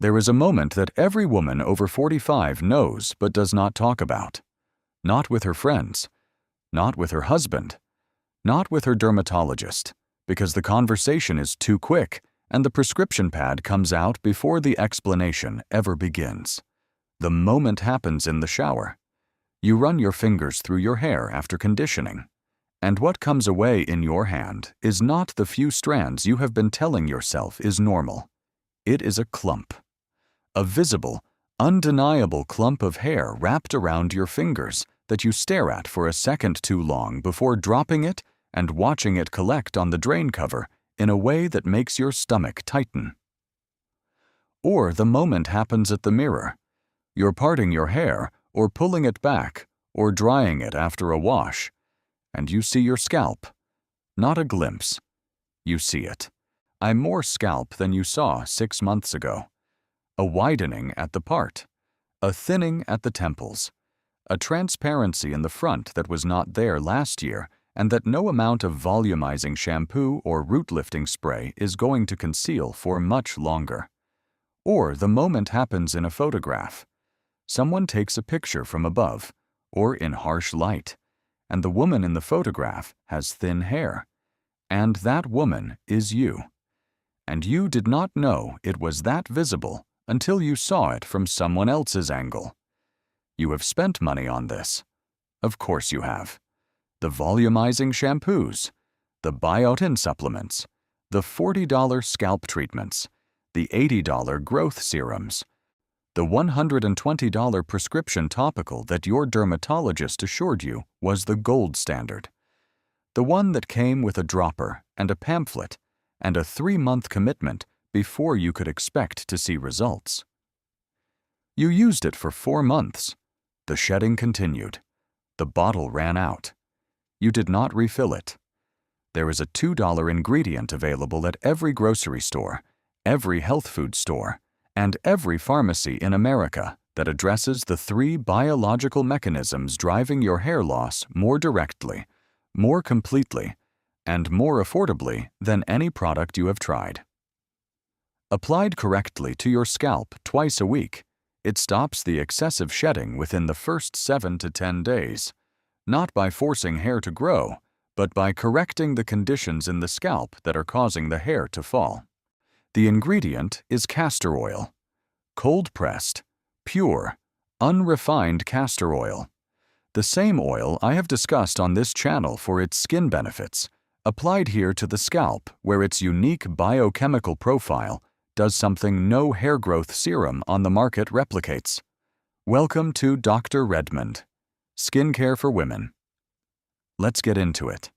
There is a moment that every woman over 45 knows but does not talk about. Not with her friends, not with her husband, not with her dermatologist, because the conversation is too quick and the prescription pad comes out before the explanation ever begins. The moment happens in the shower. You run your fingers through your hair after conditioning, and what comes away in your hand is not the few strands you have been telling yourself is normal. It is a clump. A visible, undeniable clump of hair wrapped around your fingers that you stare at for a second too long before dropping it and watching it collect on the drain cover in a way that makes your stomach tighten. Or the moment happens at the mirror. You're parting your hair or pulling it back or drying it after a wash, and you see your scalp. Not a glimpse. You see it. I'm more scalp than you saw 6 months ago. A widening at the part, a thinning at the temples, a transparency in the front that was not there last year and that no amount of volumizing shampoo or root lifting spray is going to conceal for much longer. Or the moment happens in a photograph. Someone takes a picture from above, or in harsh light, and the woman in the photograph has thin hair. And that woman is you. And you did not know it was that visible until you saw it from someone else's angle. You have spent money on this. Of course you have. The volumizing shampoos, the biotin supplements, the $40 scalp treatments, the $80 growth serums, the $120 prescription topical that your dermatologist assured you was the gold standard. The one that came with a dropper and a pamphlet and a 3-month commitment before you could expect to see results. You used it for 4 months. The shedding continued. The bottle ran out. You did not refill it. There is a $2 ingredient available at every grocery store, every health food store, and every pharmacy in America that addresses the 3 biological mechanisms driving your hair loss more directly, more completely, and more affordably than any product you have tried. Applied correctly to your scalp twice a week, it stops the excessive shedding within the first 7 to 10 days, not by forcing hair to grow, but by correcting the conditions in the scalp that are causing the hair to fall. The ingredient is castor oil, cold-pressed, pure, unrefined castor oil. The same oil I have discussed on this channel for its skin benefits, applied here to the scalp where its unique biochemical profile does something no hair growth serum on the market replicates. Welcome to Dr. Redmond, Skincare for Women. Let's get into it.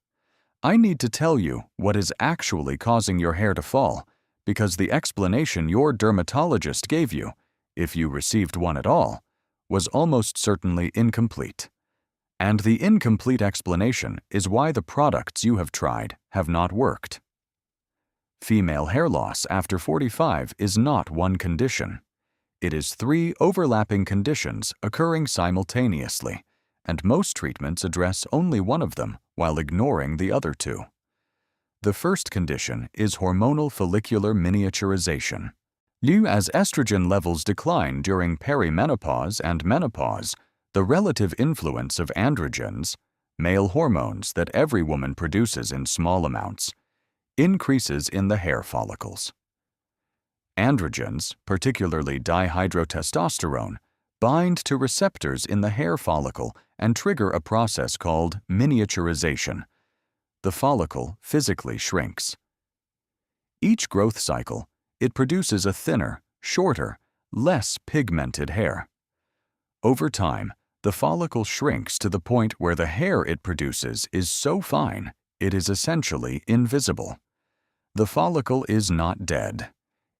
I need to tell you what is actually causing your hair to fall, because the explanation your dermatologist gave you, if you received one at all, was almost certainly incomplete. And the incomplete explanation is why the products you have tried have not worked. Female hair loss after 45 is not one condition. It is 3 overlapping conditions occurring simultaneously, and most treatments address only one of them while ignoring the other 2. The first condition is hormonal follicular miniaturization. As estrogen levels decline during perimenopause and menopause, the relative influence of androgens, male hormones that every woman produces in small amounts, increases in the hair follicles. Androgens, particularly dihydrotestosterone, bind to receptors in the hair follicle and trigger a process called miniaturization. The follicle physically shrinks. Each growth cycle, it produces a thinner, shorter, less pigmented hair. Over time, the follicle shrinks to the point where the hair it produces is so fine it is essentially invisible. The follicle is not dead.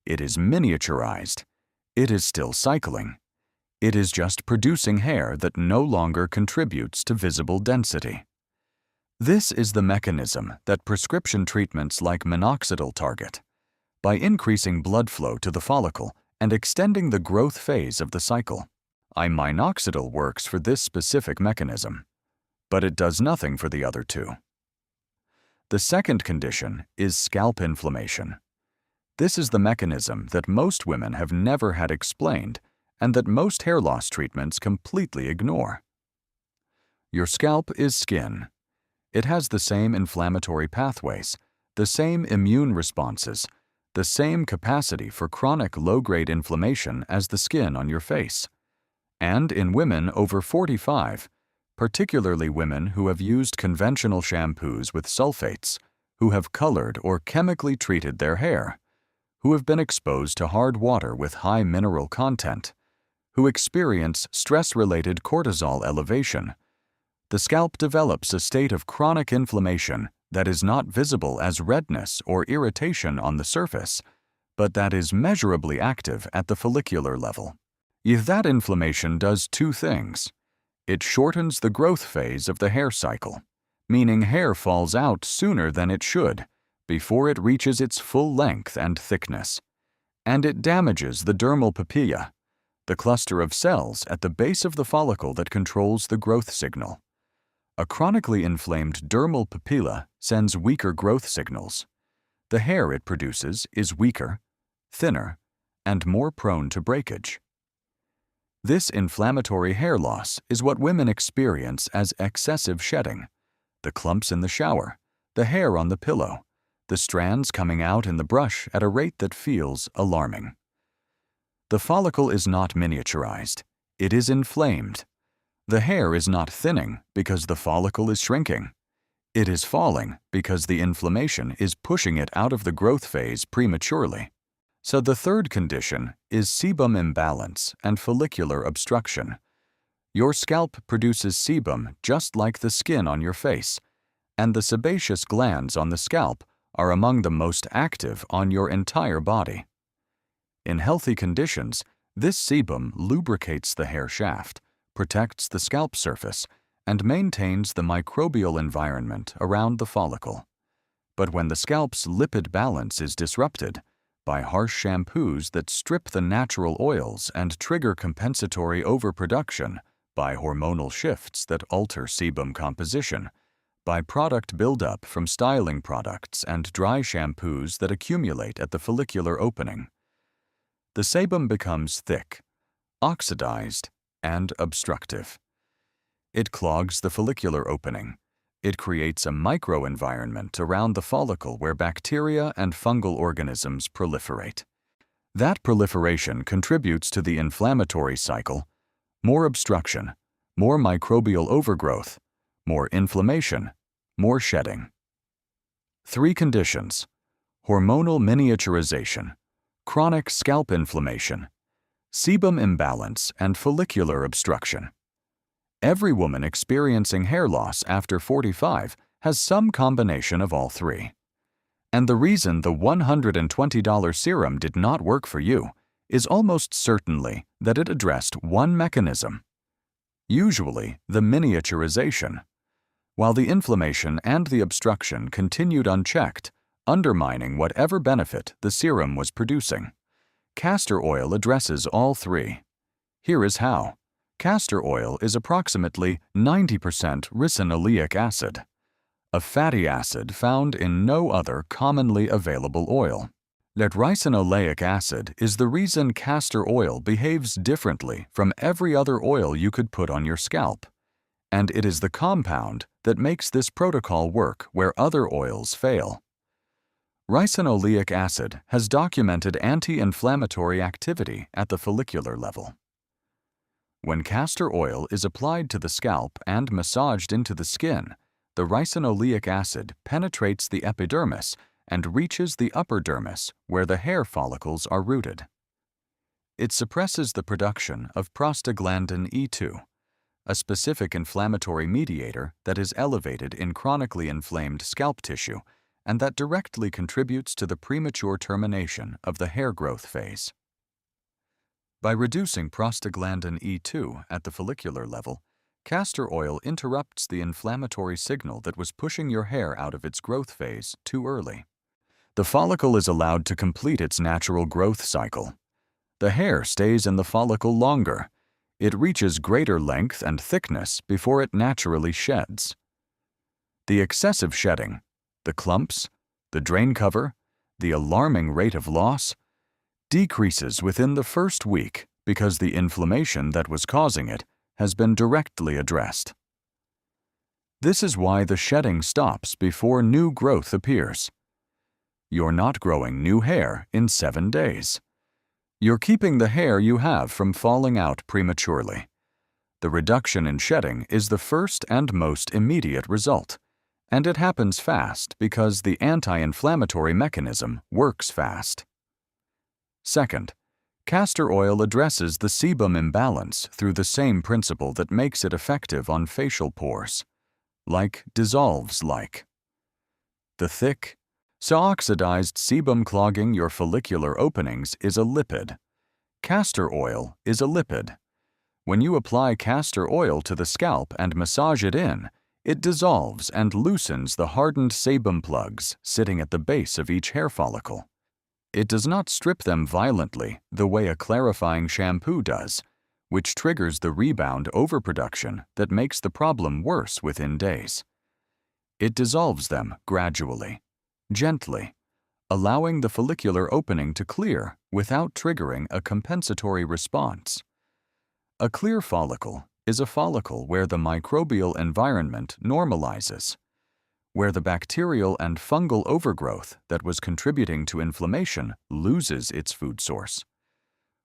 It is miniaturized. It is still cycling. It is just producing hair that no longer contributes to visible density. This is the mechanism that prescription treatments like minoxidil target. By increasing blood flow to the follicle and extending the growth phase of the cycle, minoxidil works for this specific mechanism, but it does nothing for the other 2. The second condition is scalp inflammation. This is the mechanism that most women have never had explained and that most hair loss treatments completely ignore. Your scalp is skin. It has the same inflammatory pathways, the same immune responses, the same capacity for chronic low-grade inflammation as the skin on your face. And in women over 45, particularly women who have used conventional shampoos with sulfates, who have colored or chemically treated their hair, who have been exposed to hard water with high mineral content, who experience stress-related cortisol elevation, the scalp develops a state of chronic inflammation that is not visible as redness or irritation on the surface, but that is measurably active at the follicular level. If that inflammation does two things. It shortens the growth phase of the hair cycle, meaning hair falls out sooner than it should, before it reaches its full length and thickness. And it damages the dermal papilla, the cluster of cells at the base of the follicle that controls the growth signal. A chronically inflamed dermal papilla sends weaker growth signals. The hair it produces is weaker, thinner, and more prone to breakage. This inflammatory hair loss is what women experience as excessive shedding, the clumps in the shower, the hair on the pillow, the strands coming out in the brush at a rate that feels alarming. The follicle is not miniaturized, it is inflamed. The hair is not thinning because the follicle is shrinking. It is falling because the inflammation is pushing it out of the growth phase prematurely. So the third condition is sebum imbalance and follicular obstruction. Your scalp produces sebum just like the skin on your face, and the sebaceous glands on the scalp are among the most active on your entire body. In healthy conditions, this sebum lubricates the hair shaft, protects the scalp surface, and maintains the microbial environment around the follicle. But when the scalp's lipid balance is disrupted by harsh shampoos that strip the natural oils and trigger compensatory overproduction, by hormonal shifts that alter sebum composition, by product buildup from styling products and dry shampoos that accumulate at the follicular opening, the sebum becomes thick, oxidized, and obstructive. It clogs the follicular opening. It creates a microenvironment around the follicle where bacteria and fungal organisms proliferate. That proliferation contributes to the inflammatory cycle: more obstruction, more microbial overgrowth, more inflammation, more shedding. 3 conditions: hormonal miniaturization, chronic scalp inflammation, sebum imbalance, and follicular obstruction. Every woman experiencing hair loss after 45 has some combination of all 3. And the reason the $120 serum did not work for you is almost certainly that it addressed one mechanism, usually the miniaturization, while the inflammation and the obstruction continued unchecked, undermining whatever benefit the serum was producing. Castor oil addresses all 3. Here is how. Castor oil is approximately 90% ricinoleic acid, a fatty acid found in no other commonly available oil. That ricinoleic acid is the reason castor oil behaves differently from every other oil you could put on your scalp, and it is the compound that makes this protocol work where other oils fail. Ricinoleic acid has documented anti-inflammatory activity at the follicular level. When castor oil is applied to the scalp and massaged into the skin, the ricinoleic acid penetrates the epidermis and reaches the upper dermis where the hair follicles are rooted. It suppresses the production of prostaglandin E2, a specific inflammatory mediator that is elevated in chronically inflamed scalp tissue and that directly contributes to the premature termination of the hair growth phase. By reducing prostaglandin E2 at the follicular level, castor oil interrupts the inflammatory signal that was pushing your hair out of its growth phase too early. The follicle is allowed to complete its natural growth cycle. The hair stays in the follicle longer. It reaches greater length and thickness before it naturally sheds. The excessive shedding, the clumps, the drain cover, The alarming rate of loss decreases within the first week because the inflammation that was causing it has been directly addressed. This is why the shedding stops before new growth appears. You're not growing new hair in 7 days. You're keeping the hair you have from falling out prematurely. The reduction in shedding is the first and most immediate result, and it happens fast because the anti-inflammatory mechanism works fast. Second, castor oil addresses the sebum imbalance through the same principle that makes it effective on facial pores, like dissolves like. The thick, so-oxidized sebum clogging your follicular openings is a lipid. Castor oil is a lipid. When you apply castor oil to the scalp and massage it in, it dissolves and loosens the hardened sebum plugs sitting at the base of each hair follicle. It does not strip them violently the way a clarifying shampoo does, which triggers the rebound overproduction that makes the problem worse within days. It dissolves them gradually, gently, allowing the follicular opening to clear without triggering a compensatory response. A clear follicle is a follicle where the microbial environment normalizes, where the bacterial and fungal overgrowth that was contributing to inflammation loses its food source,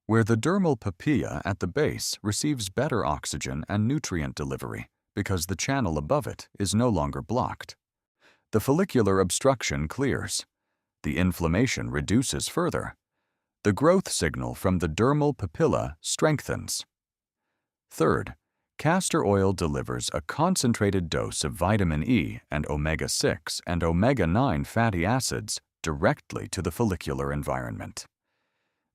where the dermal papilla at the base receives better oxygen and nutrient delivery because the channel above it is no longer blocked. The follicular obstruction clears. The inflammation reduces further. The growth signal from the dermal papilla strengthens. Third, castor oil delivers a concentrated dose of vitamin E and omega-6 and omega-9 fatty acids directly to the follicular environment.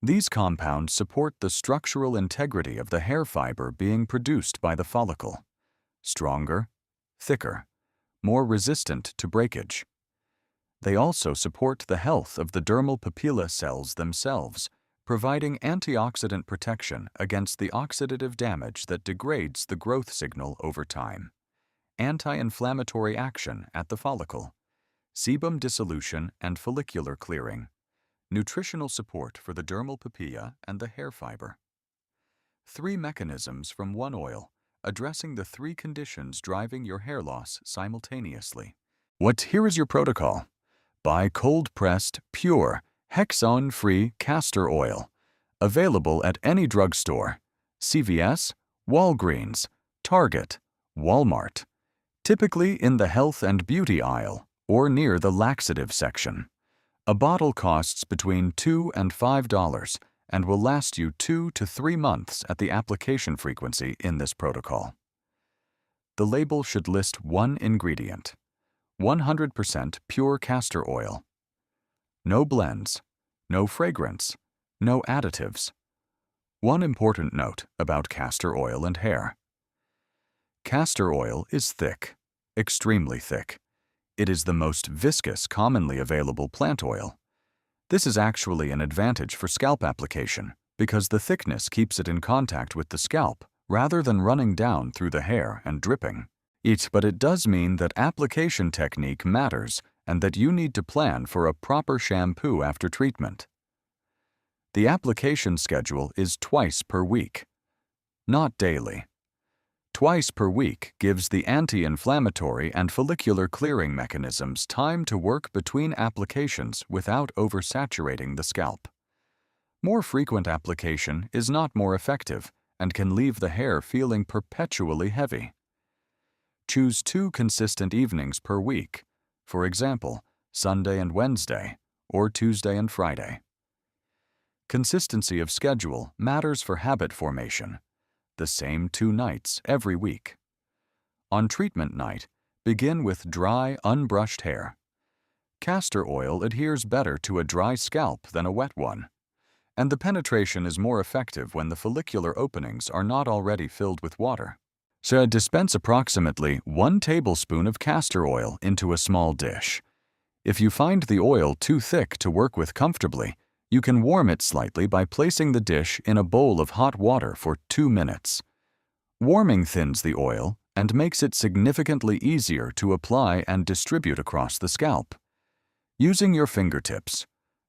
These compounds support the structural integrity of the hair fiber being produced by the follicle. Stronger, thicker, more resistant to breakage. They also support the health of the dermal papilla cells themselves, providing antioxidant protection against the oxidative damage that degrades the growth signal over time. Anti-inflammatory action at the follicle. Sebum dissolution and follicular clearing. Nutritional support for the dermal papilla and the hair fiber. 3 mechanisms from one oil, addressing the 3 conditions driving your hair loss simultaneously. Here is your protocol. Buy cold-pressed, pure, hexone-free castor oil, available at any drugstore, CVS, Walgreens, Target, Walmart, typically in the health and beauty aisle or near the laxative section. A bottle costs between $2 and $5 and will last you 2 to 3 months at the application frequency in this protocol. The label should list one ingredient: 100% pure castor oil. No blends, no fragrance, no additives. One important note about castor oil and hair. Castor oil is thick, extremely thick. It is the most viscous commonly available plant oil. This is actually an advantage for scalp application because the thickness keeps it in contact with the scalp rather than running down through the hair and dripping. But it does mean that application technique matters and that you need to plan for a proper shampoo after treatment. The application schedule is twice per week, not daily. Twice per week gives the anti-inflammatory and follicular clearing mechanisms time to work between applications without oversaturating the scalp. More frequent application is not more effective and can leave the hair feeling perpetually heavy. Choose 2 consistent evenings per week, for example, Sunday and Wednesday, or Tuesday and Friday. Consistency of schedule matters for habit formation. The same 2 nights every week. On treatment night, begin with dry, unbrushed hair. Castor oil adheres better to a dry scalp than a wet one, and the penetration is more effective when the follicular openings are not already filled with water. So dispense approximately 1 tablespoon of castor oil into a small dish. If you find the oil too thick to work with comfortably, you can warm it slightly by placing the dish in a bowl of hot water for 2 minutes. Warming thins the oil and makes it significantly easier to apply and distribute across the scalp. Using your fingertips,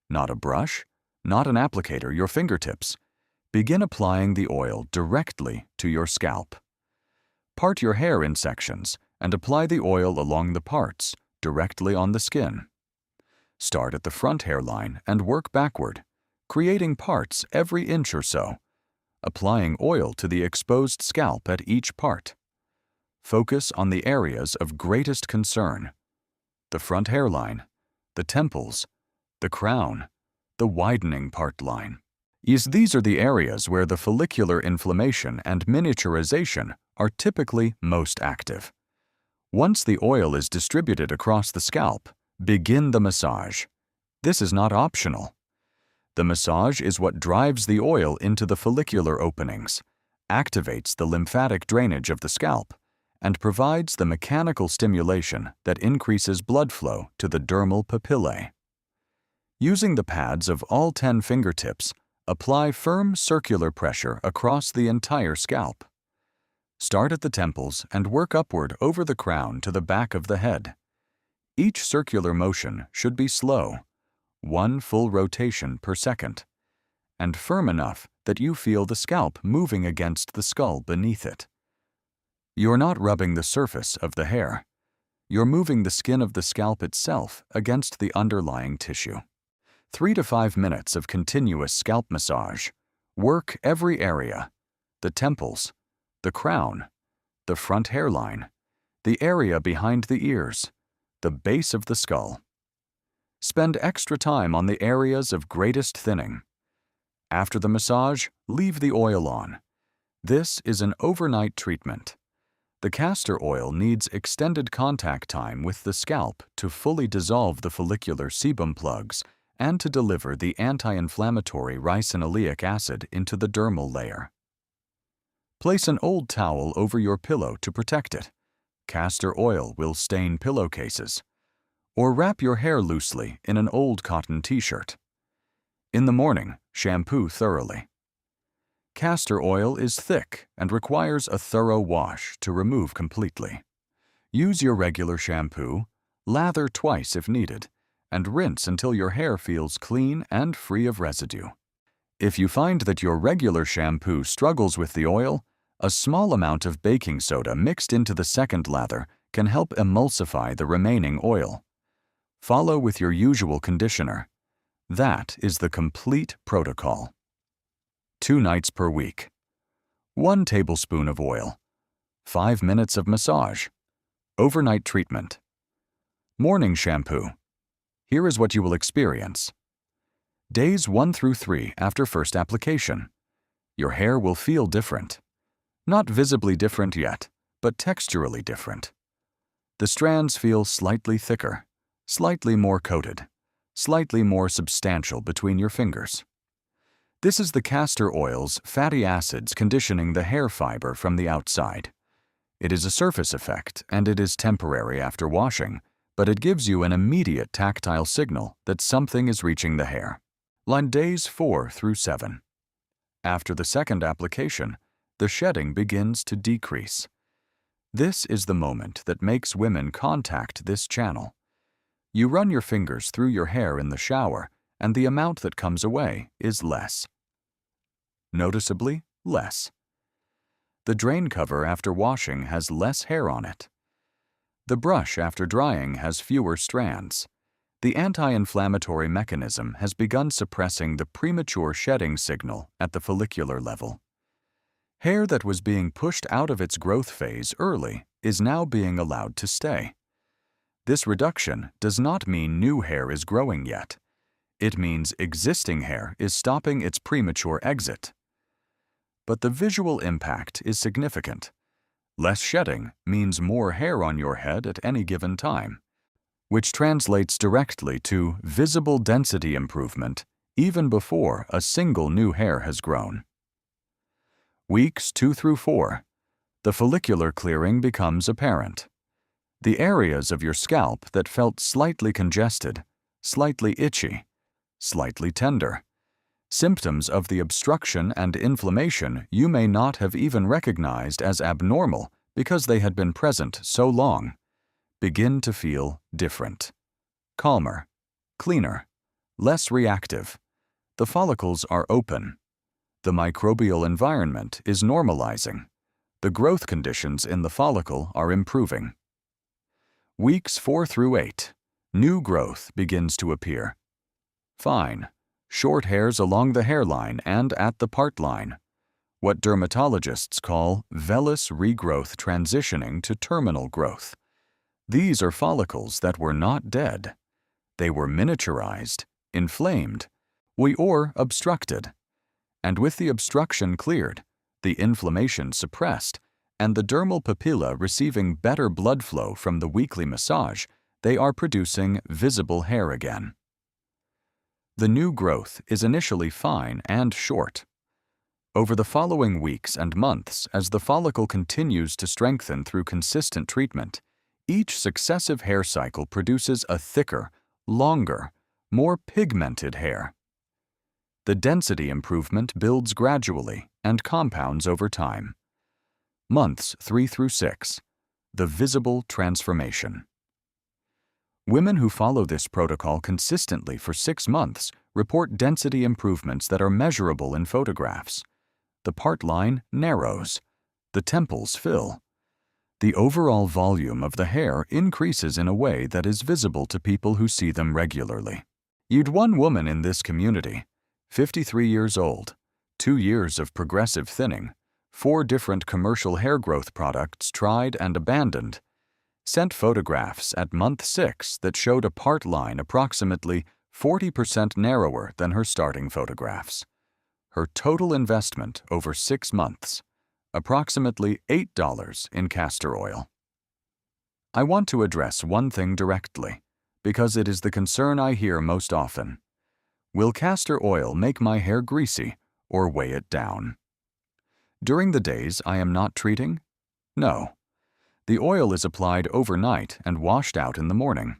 Not a brush, not an applicator, your fingertips. Begin applying the oil directly to your scalp. Part your hair in sections and apply the oil along the parts, directly on the skin. Start at the front hairline and work backward, creating parts every inch or so, applying oil to the exposed scalp at each part. Focus on the areas of greatest concern: the front hairline, the temples, the crown, the widening part line. These are the areas where the follicular inflammation and miniaturization are typically most active. Once the oil is distributed across the scalp, begin the massage. This is not optional. The massage is what drives the oil into the follicular openings, activates the lymphatic drainage of the scalp, and provides the mechanical stimulation that increases blood flow to the dermal papillae. Using the pads of all 10 fingertips, apply firm circular pressure across the entire scalp. Start at the temples and work upward over the crown to the back of the head. Each circular motion should be slow, 1 full rotation per second, and firm enough that you feel the scalp moving against the skull beneath it. You're not rubbing the surface of the hair. You're moving the skin of the scalp itself against the underlying tissue. 3 to 5 minutes of continuous scalp massage. Work every area: the temples, the crown, the front hairline, the area behind the ears, the base of the skull. Spend extra time on the areas of greatest thinning. After the massage, leave the oil on. This is an overnight treatment. The castor oil needs extended contact time with the scalp to fully dissolve the follicular sebum plugs and to deliver the anti-inflammatory ricinoleic acid into the dermal layer. Place an old towel over your pillow to protect it. Castor oil will stain pillowcases. Or wrap your hair loosely in an old cotton t-shirt. In the morning, shampoo thoroughly. Castor oil is thick and requires a thorough wash to remove completely. Use your regular shampoo, lather twice if needed, and rinse until your hair feels clean and free of residue. If you find that your regular shampoo struggles with the oil, a small amount of baking soda mixed into the second lather can help emulsify the remaining oil. Follow with your usual conditioner. That is the complete protocol. 2 nights per week. 1 tablespoon of oil. 5 minutes of massage. Overnight treatment. Morning shampoo. Here is what you will experience. Days 1 through 3 after first application. Your hair will feel different. Not visibly different yet, but texturally different. The strands feel slightly thicker, slightly more coated, slightly more substantial between your fingers. This is the castor oil's fatty acids conditioning the hair fiber from the outside. It is a surface effect, and it is temporary after washing, but it gives you an immediate tactile signal that something is reaching the hair. Line days 4 through 7. After the second application, the shedding begins to decrease. This is the moment that makes women contact this channel. You run your fingers through your hair in the shower, and the amount that comes away is less. Noticeably less. The drain cover after washing has less hair on it. The brush after drying has fewer strands. The anti-inflammatory mechanism has begun suppressing the premature shedding signal at the follicular level. Hair that was being pushed out of its growth phase early is now being allowed to stay. This reduction does not mean new hair is growing yet. It means existing hair is stopping its premature exit. But the visual impact is significant. Less shedding means more hair on your head at any given time, which translates directly to visible density improvement even before a single new hair has grown. Weeks 2 through 4, the follicular clearing becomes apparent. The areas of your scalp that felt slightly congested, slightly itchy, slightly tender, symptoms of the obstruction and inflammation you may not have even recognized as abnormal because they had been present so long, begin to feel different, calmer, cleaner, less reactive. The follicles are open. The microbial environment is normalizing. The growth conditions in the follicle are improving. Weeks 4 through 8. New growth begins to appear. Fine. Short hairs along the hairline and at the part line. What dermatologists call vellus regrowth transitioning to terminal growth. These are follicles that were not dead. They were miniaturized, inflamed, or obstructed. And with the obstruction cleared, the inflammation suppressed, and the dermal papilla receiving better blood flow from the weekly massage, they are producing visible hair again. The new growth is initially fine and short. Over the following weeks and months, as the follicle continues to strengthen through consistent treatment, each successive hair cycle produces a thicker, longer, more pigmented hair. The density improvement builds gradually and compounds over time. Months 3 through 6. The visible transformation. Women who follow this protocol consistently for 6 months report density improvements that are measurable in photographs. The part line narrows. The temples fill. The overall volume of the hair increases in a way that is visible to people who see them regularly. You'd one woman in this community, 53 years old, 2 years of progressive thinning, 4 different commercial hair growth products tried and abandoned, sent photographs at month 6 that showed a part line approximately 40% narrower than her starting photographs. Her total investment over 6 months, approximately $8 in castor oil. I want to address one thing directly, because it is the concern I hear most often. Will castor oil make my hair greasy or weigh it down? During the days I am not treating? No. The oil is applied overnight and washed out in the morning.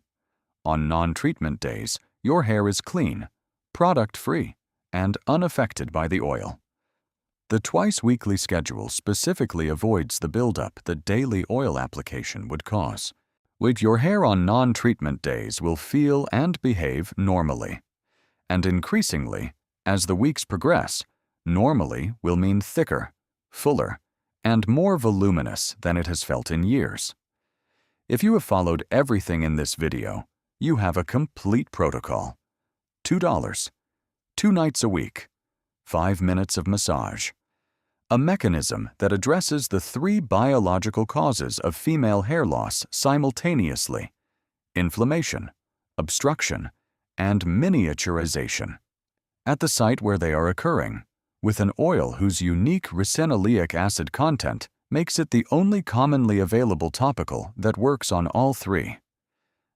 On non-treatment days, your hair is clean, product-free, and unaffected by the oil. The twice-weekly schedule specifically avoids the buildup that daily oil application would cause. Your hair on non-treatment days will feel and behave normally. And increasingly, as the weeks progress, normally will mean thicker, fuller, and more voluminous than it has felt in years. If you have followed everything in this video, you have a complete protocol. $2, 2 nights a week, 5 minutes of massage. A mechanism that addresses the 3 biological causes of female hair loss simultaneously: inflammation, obstruction, and miniaturization. At the site where they are occurring, with an oil whose unique ricinoleic acid content makes it the only commonly available topical that works on all 3.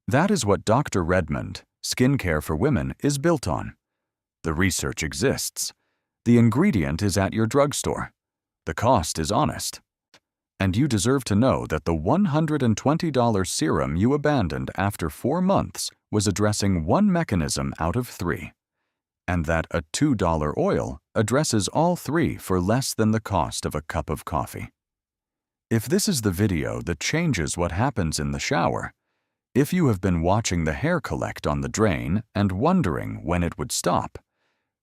That is what Dr. Redmond, Skincare for Women, is built on. The research exists. The ingredient is at your drugstore. The cost is honest. And you deserve to know that the $120 serum you abandoned after 4 months was addressing 1 mechanism out of 3. And that a $2 oil addresses all 3 for less than the cost of a cup of coffee. If this is the video that changes what happens in the shower, if you have been watching the hair collect on the drain and wondering when it would stop,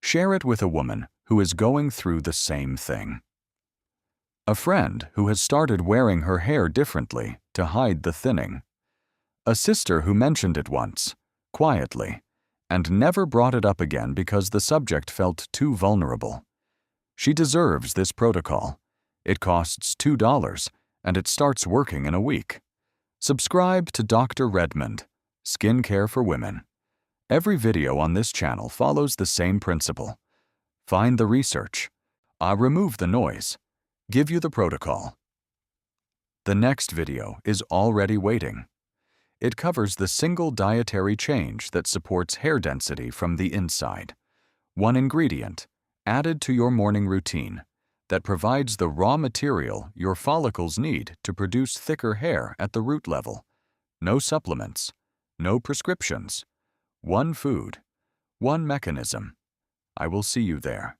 share it with a woman who is going through the same thing. A friend who has started wearing her hair differently to hide the thinning. A sister who mentioned it once, quietly, and never brought it up again because the subject felt too vulnerable. She deserves this protocol. It costs $2, and it starts working in a week. Subscribe to Dr. Redmond, Skincare for Women. Every video on this channel follows the same principle. Find the research. Remove the noise. Give you the protocol. The next video is already waiting. It covers the single dietary change that supports hair density from the inside. 1 ingredient, added to your morning routine, that provides the raw material your follicles need to produce thicker hair at the root level. No supplements, no prescriptions. 1 food, 1 mechanism. I will see you there.